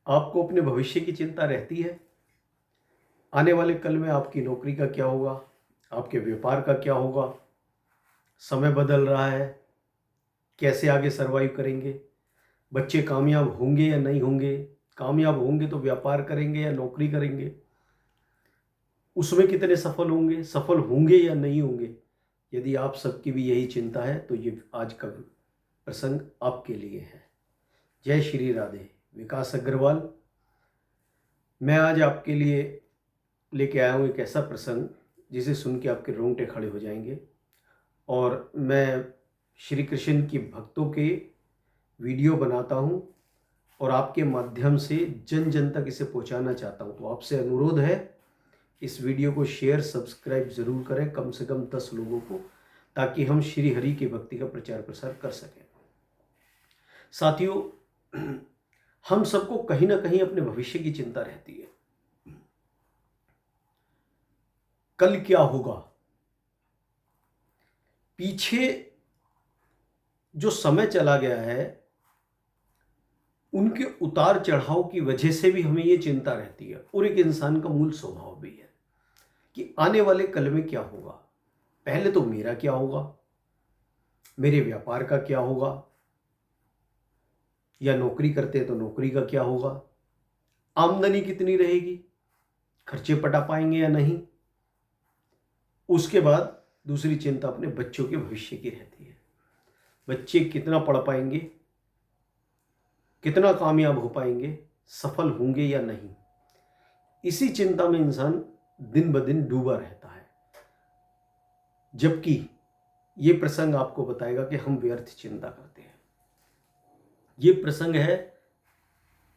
आपको अपने भविष्य की चिंता रहती है? आने वाले कल में आपकी नौकरी का क्या होगा? आपके व्यापार का क्या होगा? समय बदल रहा है, कैसे आगे सर्वाइव करेंगे? बच्चे कामयाब होंगे या नहीं होंगे? कामयाब होंगे तो व्यापार करेंगे या नौकरी करेंगे? उसमें कितने सफल होंगे? सफल होंगे या नहीं होंगे? यदि आप सबकी भी यही चिंता है तो ये आज का प्रसंग आपके लिए है। जय श्री राधे। विकास अग्रवाल। मैं आज आपके लिए लेके आया हूँ एक ऐसा प्रसंग जिसे सुन के आपके रोंगटे खड़े हो जाएंगे। और मैं श्री कृष्ण की भक्तों के वीडियो बनाता हूँ और आपके माध्यम से जन जन तक इसे पहुँचाना चाहता हूँ। तो आपसे अनुरोध है, इस वीडियो को शेयर सब्सक्राइब ज़रूर करें, कम से कम 10 लोगों को, ताकि हम श्री हरि की भक्ति का प्रचार प्रसार कर सकें। साथियों, हम सबको कहीं ना कहीं अपने भविष्य की चिंता रहती है। कल क्या होगा? पीछे जो समय चला गया है उनके उतार चढ़ाव की वजह से भी हमें ये चिंता रहती है, और एक इंसान का मूल स्वभाव भी है कि आने वाले कल में क्या होगा। पहले तो मेरा क्या होगा, मेरे व्यापार का क्या होगा, या नौकरी करते हैं तो नौकरी का क्या होगा, आमदनी कितनी रहेगी, खर्चे पटा पाएंगे या नहीं। उसके बाद दूसरी चिंता अपने बच्चों के भविष्य की रहती है। बच्चे कितना पढ़ पाएंगे, कितना कामयाब हो पाएंगे, सफल होंगे या नहीं। इसी चिंता में इंसान दिन ब दिन डूबा रहता है, जबकि ये प्रसंग आपको बताएगा कि हम व्यर्थ चिंता करते हैं। ये प्रसंग है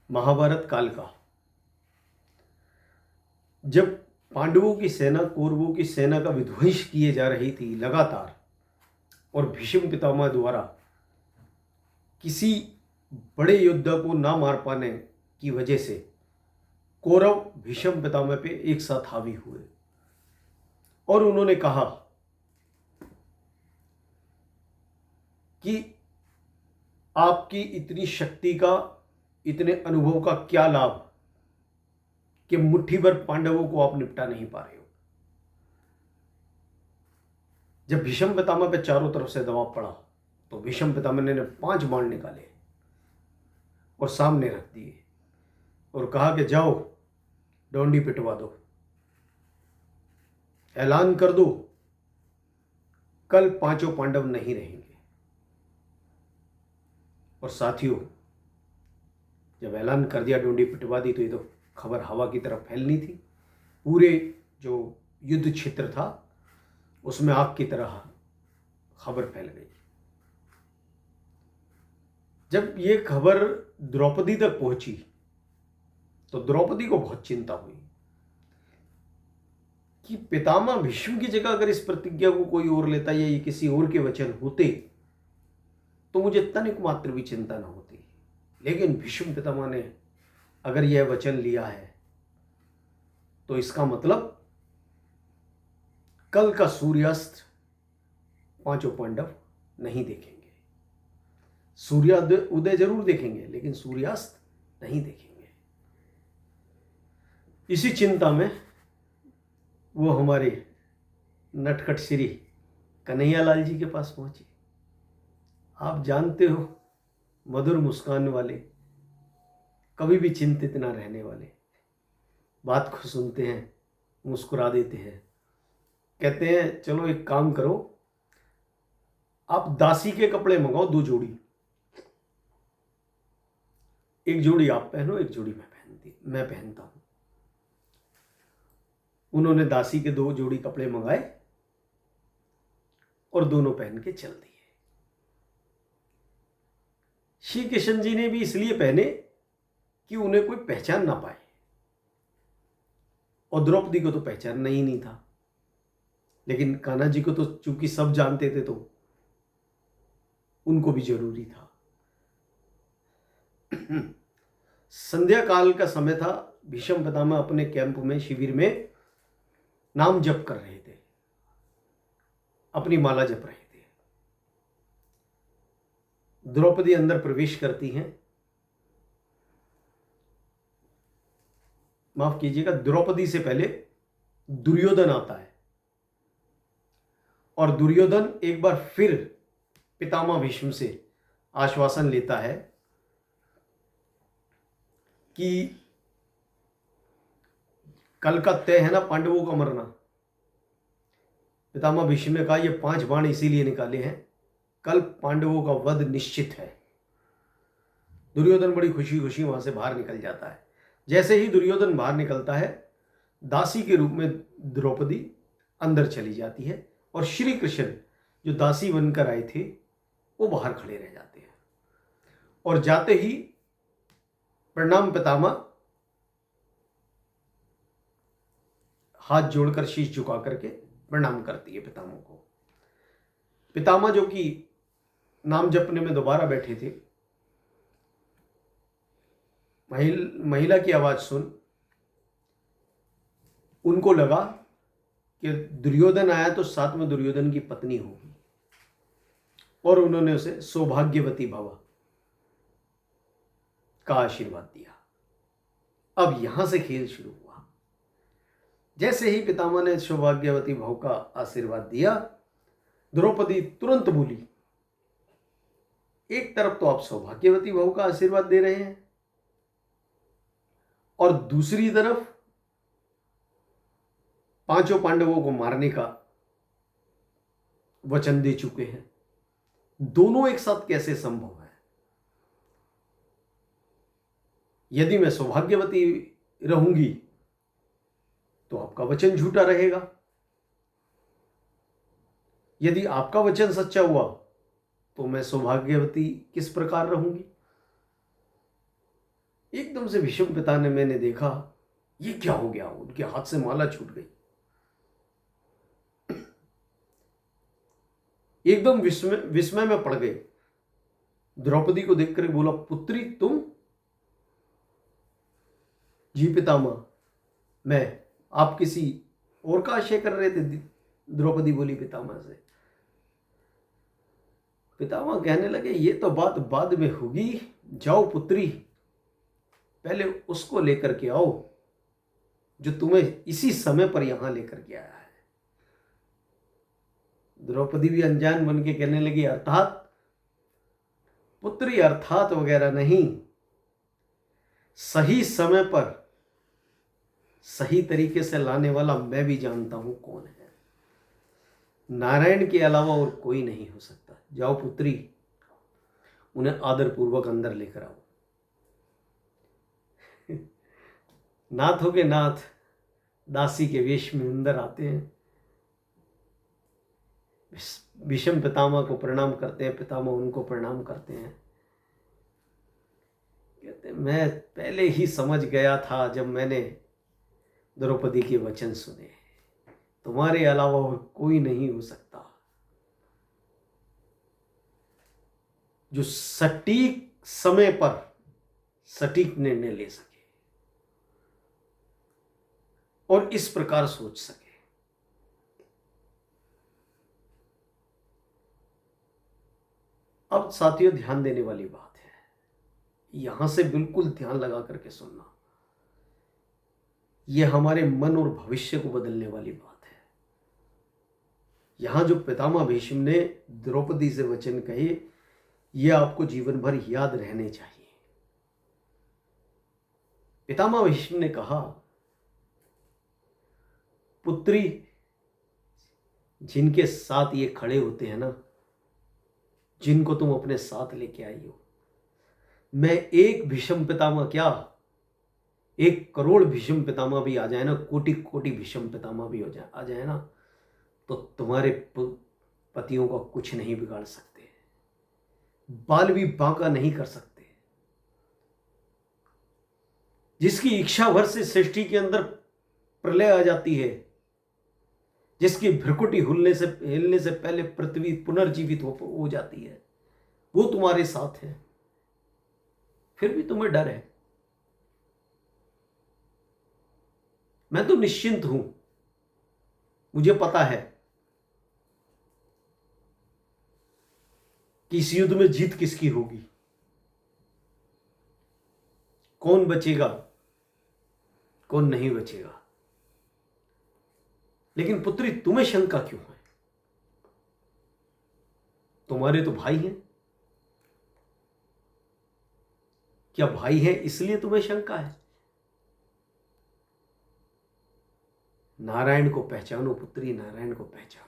महाभारत काल का, जब पांडवों की सेना कौरवों की सेना का विध्वंस किए जा रही थी लगातार, और भीष्म पितामह द्वारा किसी बड़े योद्धा को ना मार पाने की वजह से कौरव भीष्म पितामह पे एक साथ हावी हुए और उन्होंने कहा कि आपकी इतनी शक्ति का, इतने अनुभव का क्या लाभ कि मुट्ठी भर पांडवों को आप निपटा नहीं पा रहे हो। जब भीष्म पितामह पे चारों तरफ से दबाव पड़ा तो भीष्म पितामह ने 5 बाण निकाले और सामने रख दिए और कहा कि जाओ डोंडी पिटवा दो, ऐलान कर दो कल 5 पांडव नहीं रहेंगे। और साथियों, जब ऐलान कर दिया, डोंडी पिटवा दी, तो ये तो खबर हवा की तरफ फैलनी थी। पूरे जो युद्ध क्षेत्र था उसमें आग की तरह खबर फैल गई। जब ये खबर द्रौपदी तक पहुंची तो द्रौपदी को बहुत चिंता हुई कि पितामह भीष्म की जगह अगर इस प्रतिज्ञा को कोई और लेता या ये किसी और के वचन होते तो मुझे तनिक मात्र भी चिंता न होती। लेकिन भीष्म पितामह ने अगर यह वचन लिया है तो इसका मतलब कल का सूर्यास्त 5 पांडव नहीं देखेंगे। सूर्योदय उदय जरूर देखेंगे लेकिन सूर्यास्त नहीं देखेंगे। इसी चिंता में वो हमारे नटखट श्री कन्हैयालाल जी के पास पहुंचे। आप जानते हो, मधुर मुस्कान वाले, कभी भी चिंतित ना रहने वाले, बात को सुनते हैं, मुस्कुरा देते हैं, कहते हैं चलो एक काम करो, आप दासी के कपड़े मंगाओ 2 जोड़ी, एक जोड़ी आप पहनो, एक जोड़ी मैं पहनता हूं। उन्होंने दासी के 2 जोड़ी कपड़े मंगाए और दोनों पहन के चल दिए। श्री कृष्ण जी ने भी इसलिए पहने कि उन्हें कोई पहचान ना पाए, और द्रौपदी को तो पहचानना ही नहीं था। लेकिन कान्हा जी को तो चूंकि सब जानते थे तो उनको भी जरूरी था। संध्या काल का समय था। भीष्म पितामह अपने कैंप में, शिविर में नाम जप कर रहे थे, अपनी माला जप रहे थे। द्रौपदी अंदर प्रवेश करती हैं माफ कीजिएगा, द्रौपदी से पहले दुर्योधन आता है और दुर्योधन एक बार फिर पितामह भीष्म से आश्वासन लेता है कि कल का तय है ना पांडवों का मरना। पितामह भीष्म ने कहा, ये 5 बाण इसीलिए निकाले हैं, कल पांडवों का वध निश्चित है। दुर्योधन बड़ी खुशी खुशी वहां से बाहर निकल जाता है। जैसे ही दुर्योधन बाहर निकलता है, दासी के रूप में द्रौपदी अंदर चली जाती है और श्री कृष्ण जो दासी बनकर आए थे वो बाहर खड़े रह जाते हैं और जाते ही प्रणाम पितामह, हाथ जोड़कर शीश झुका करके प्रणाम करती है पितामह को। पितामह जो कि नाम जपने में दोबारा बैठे थे, महिला की आवाज सुन उनको लगा कि दुर्योधन आया तो साथ में दुर्योधन की पत्नी होगी और उन्होंने उसे सौभाग्यवती भव का आशीर्वाद दिया। अब यहां से खेल शुरू हुआ। जैसे ही पितामह ने सौभाग्यवती भव का आशीर्वाद दिया, द्रौपदी तुरंत बोली, एक तरफ तो आप सौभाग्यवती भव का आशीर्वाद दे रहे हैं और दूसरी तरफ 5 पांडवों को मारने का वचन दे चुके हैं। दोनों एक साथ कैसे संभव है? यदि मैं सौभाग्यवती रहूंगी तो आपका वचन झूठा रहेगा, यदि आपका वचन सच्चा हुआ तो मैं सौभाग्यवती किस प्रकार रहूंगी? एकदम से भीष्म पिता ने मैंने देखा ये क्या हो गया, उनके हाथ से माला छूट गई। एकदम विस्मय में पड़ गए। द्रौपदी को देखकर बोला, पुत्री तुम? जी पितामह, मैं। आप किसी और का आशय कर रहे थे? द्रौपदी बोली पितामह से। पितामह कहने लगे, ये तो बात बाद में होगी, जाओ पुत्री, पहले उसको लेकर के आओ जो तुम्हें इसी समय पर यहां लेकर के आया है। द्रौपदी भी अनजान बन के कहने लगी, अर्थात पुत्री अर्थात वगैरह नहीं, सही समय पर सही तरीके से लाने वाला मैं भी जानता हूं कौन है। नारायण के अलावा और कोई नहीं हो सकता। जाओ पुत्री, उन्हें आदरपूर्वक अंदर लेकर आओ। नाथों के नाथ दासी के वेश में अंदर आते हैं, भीष्म पितामह को प्रणाम करते हैं, पितामह उनको प्रणाम करते हैं। कहते मैं पहले ही समझ गया था जब मैंने द्रौपदी के वचन सुने, तुम्हारे अलावा और कोई नहीं हो सकता जो सटीक समय पर सटीक निर्णय ले सके और इस प्रकार सोच सके। अब साथियों, ध्यान देने वाली बात है, यहां से बिल्कुल ध्यान लगा करके सुनना। यह हमारे मन और भविष्य को बदलने वाली बात है। यहां जो पितामह भीष्म ने द्रौपदी से वचन कहे, यह आपको जीवन भर याद रहने चाहिए। पितामह भीष्म ने कहा, पुत्री, जिनके साथ ये खड़े होते हैं ना, जिनको तुम अपने साथ लेके आई हो, मैं एक भीष्म पितामह क्या, 1 करोड़ भीष्म पितामह भी आ जाए ना, कोटि कोटि भीष्म पितामह भी आ जाए ना, तो तुम्हारे पतियों का कुछ नहीं बिगाड़ सकते, बाल भी बांका नहीं कर सकते। जिसकी इच्छा भर से सृष्टि के अंदर प्रलय आ जाती है, जिसकी भ्रकुटी हिलने से पहले पृथ्वी पुनर्जीवित हो जाती है, वो तुम्हारे साथ है, फिर भी तुम्हें डर है। मैं तो निश्चिंत हूं, मुझे पता है कि इस युद्ध में जीत किसकी होगी, कौन बचेगा, कौन नहीं बचेगा। लेकिन पुत्री, तुम्हें शंका क्यों है? तुम्हारे तो भाई हैं। क्या भाई है इसलिए तुम्हें शंका है? नारायण को पहचानो पुत्री, नारायण को पहचानो।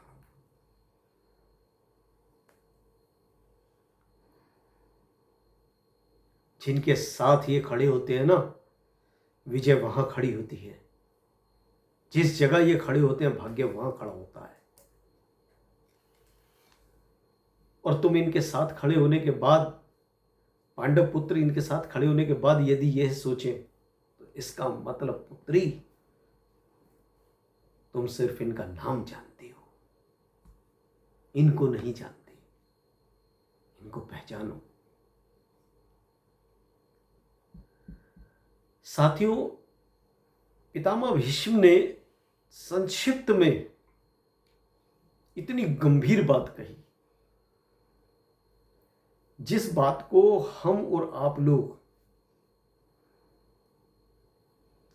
जिनके साथ ये खड़े होते हैं ना, विजय वहां खड़ी होती है। जिस जगह ये खड़े होते हैं, भाग्य वहां खड़ा होता है। और तुम इनके साथ खड़े होने के बाद, पांडव पुत्र इनके साथ खड़े होने के बाद यदि यह सोचें, तो इसका मतलब पुत्री, तुम सिर्फ इनका नाम जानती हो, इनको नहीं जानती। इनको पहचानो। साथियों, पितामह भीष्म ने संक्षिप्त में इतनी गंभीर बात कही, जिस बात को हम और आप लोग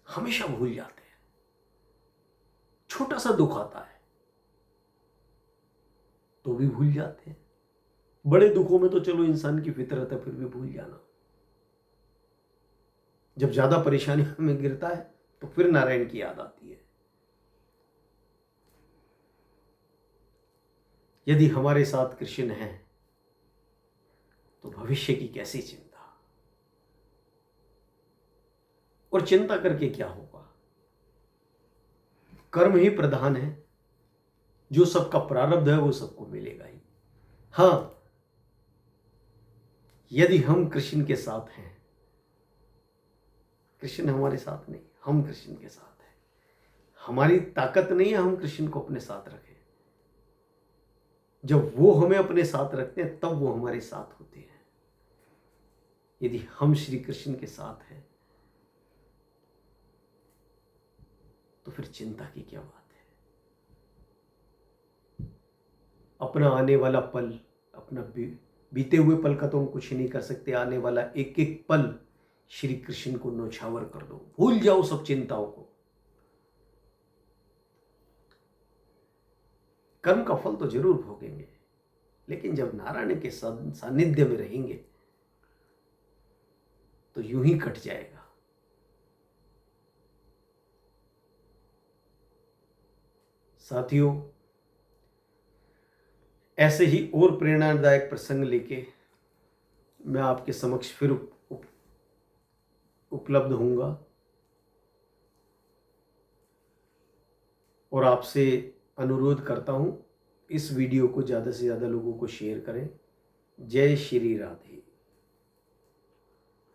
हमेशा भूल जाते हैं। छोटा सा दुख आता है तो भी भूल जाते हैं। बड़े दुखों में तो चलो इंसान की फितरत है, फिर भी भूल जाना। जब ज्यादा परेशानी में गिरता है तो फिर नारायण की याद आती है। यदि हमारे साथ कृष्ण है तो भविष्य की कैसी चिंता। और चिंता करके क्या होगा? कर्म ही प्रधान है। जो सबका प्रारब्ध है वो सबको मिलेगा ही। हां, यदि हम कृष्ण के साथ हैं, कृष्ण हमारे साथ नहीं, हम कृष्ण के साथ हैं। हमारी ताकत नहीं है हम कृष्ण को अपने साथ रखें। जब वो हमें अपने साथ रखते हैं तब वो हमारे साथ होते हैं। यदि हम श्री कृष्ण के साथ हैं तो फिर चिंता की क्या बात है। अपना आने वाला पल, अपना बीते हुए पल का तो हम कुछ नहीं कर सकते। आने वाला एक एक पल श्री कृष्ण को न्यौछावर कर दो, भूल जाओ सब चिंताओं को। कर्म का फल तो जरूर भोगेंगे, लेकिन जब नारायण के सानिध्य में रहेंगे तो यूं ही कट जाएगा। साथियों, ऐसे ही और प्रेरणादायक प्रसंग लेके मैं आपके समक्ष फिर उपलब्ध होऊंगा और आपसे अनुरोध करता हूं, इस वीडियो को ज़्यादा से ज़्यादा लोगों को शेयर करें। जय श्री राधे।